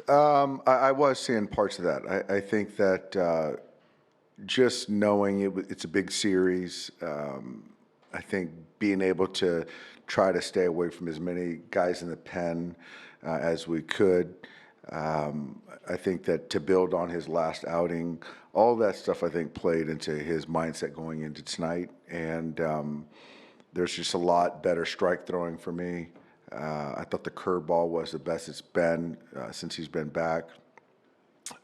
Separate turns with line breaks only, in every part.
I was seeing parts of that. I think that just knowing it's a big series, I think being able to try to stay away from as many guys in the pen as we could. I think that to build on his last outing, all that stuff I think played into his mindset going into tonight. And there's just a lot better strike throwing for me. I thought the curveball was the best it's been since he's been back.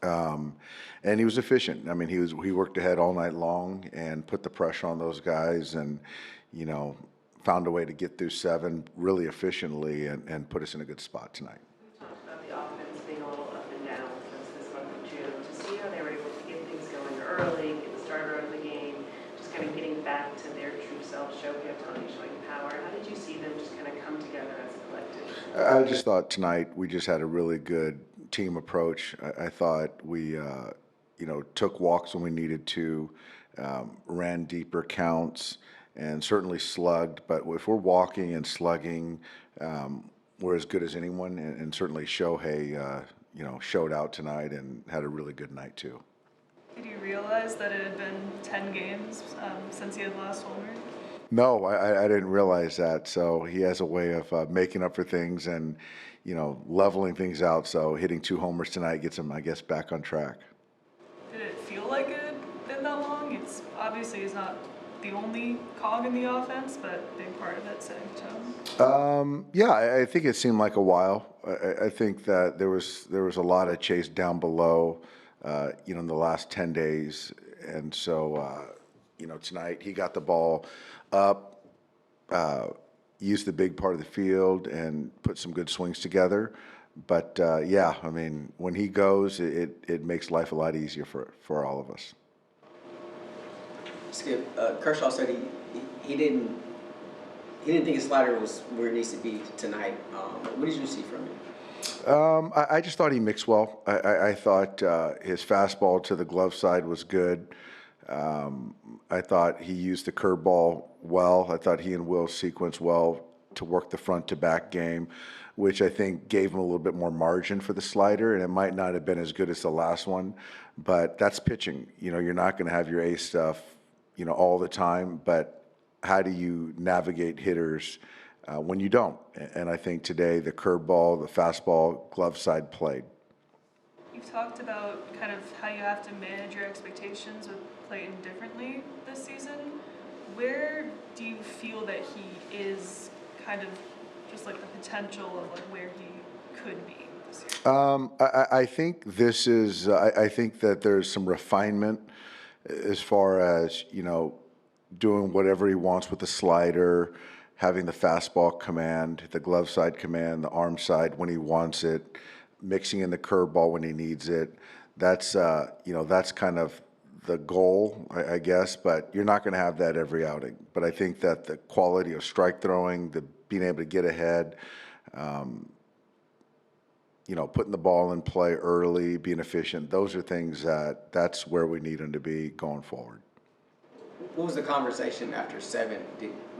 And he was efficient. I mean, he worked ahead all night long and put the pressure on those guys, and you know, found a way to get through seven really efficiently and put us in a good spot tonight.
We talked about the offense being a little up and down since this month of June. To see how they were able to get things going early, get the starter of the game, just kind of getting back to their true self, Shohei Ohtani showing power. How did you see them just kind of come together as a collective?
I just thought tonight we just had a really good team approach. I thought we, took walks when we needed to, ran deeper counts, and certainly slugged. But if we're walking and slugging, we're as good as anyone. And certainly Shohei, showed out tonight and had a really good night too.
Did you realize that it had been 10 games since he had last homered?
No, I didn't realize that. So he has a way of making up for things and, leveling things out. So hitting 2 homers tonight gets him, I guess, back on track.
Did it feel like it had been that long? It's obviously he's not the only cog in the offense, but a big part of it setting tone.
Yeah, I think it seemed like a while. I think that there was a lot of chase down below, in the last 10 days. And so, tonight he got the ball up, used the big part of the field and put some good swings together. But yeah, I mean, when he goes, it makes life a lot easier for all of us.
Skip, Kershaw said he didn't think his slider was where it needs to be tonight. What did you see from him?
I just thought he mixed well. I thought his fastball to the glove side was good. I thought he used the curveball well. I thought he and Will sequenced well to work the front to back game, which I think gave him a little bit more margin for the slider, and it might not have been as good as the last one, but that's pitching. You're not going to have your ace stuff, all the time, but how do you navigate hitters when you don't? And I think today the curveball, the fastball, glove side played.
You've talked about kind of how you have to manage your expectations with Clayton differently this season. Where do you feel that he is kind of just like the potential of like where he could be this year?
I think this is. I think that there's some refinement as far as doing whatever he wants with the slider, having the fastball command, the glove side command, the arm side when he wants it, mixing in the curveball when he needs it. That's that's kind of the goal, I guess. But you're not going to have that every outing. But I think that the quality of strike throwing, the being able to get ahead, putting the ball in play early, being efficient, those are things that's where we need him to be going forward.
What was the conversation after 7?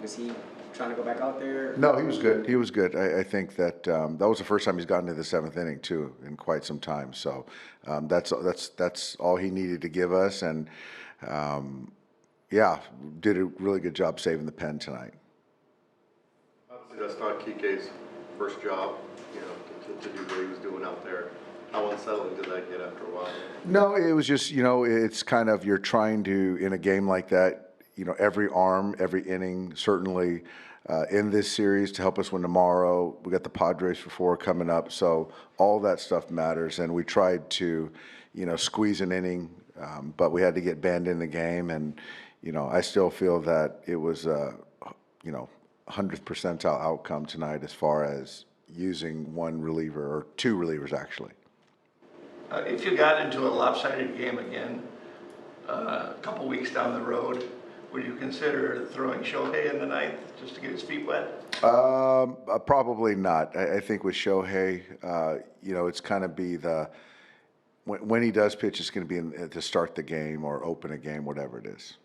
Was he trying to go back out there?
No, he was good. He was good. I think that that was the first time he's gotten to the 7th inning too in quite some time. So that's all he needed to give us, and did a really good job saving the pen tonight.
Obviously, that's not Kike's first job, to do what he was doing out there. How unsettling did that get after a while?
No, it was just, it's kind of, you're trying to, in a game like that, every arm, every inning, certainly in this series to help us win tomorrow. We got the Padres for 4 coming up, so all that stuff matters. And we tried to, squeeze an inning, but we had to get banned in the game. And, I still feel that it was a, 100th percentile outcome tonight as far as using one reliever, or 2 relievers actually.
If you got into a lopsided game again a couple weeks down the road, would you consider throwing Shohei in the 9th just to get his feet wet?
Probably not. I think with Shohei, it's kind of be when he does pitch, it's going to be to start the game or open a game, whatever it is.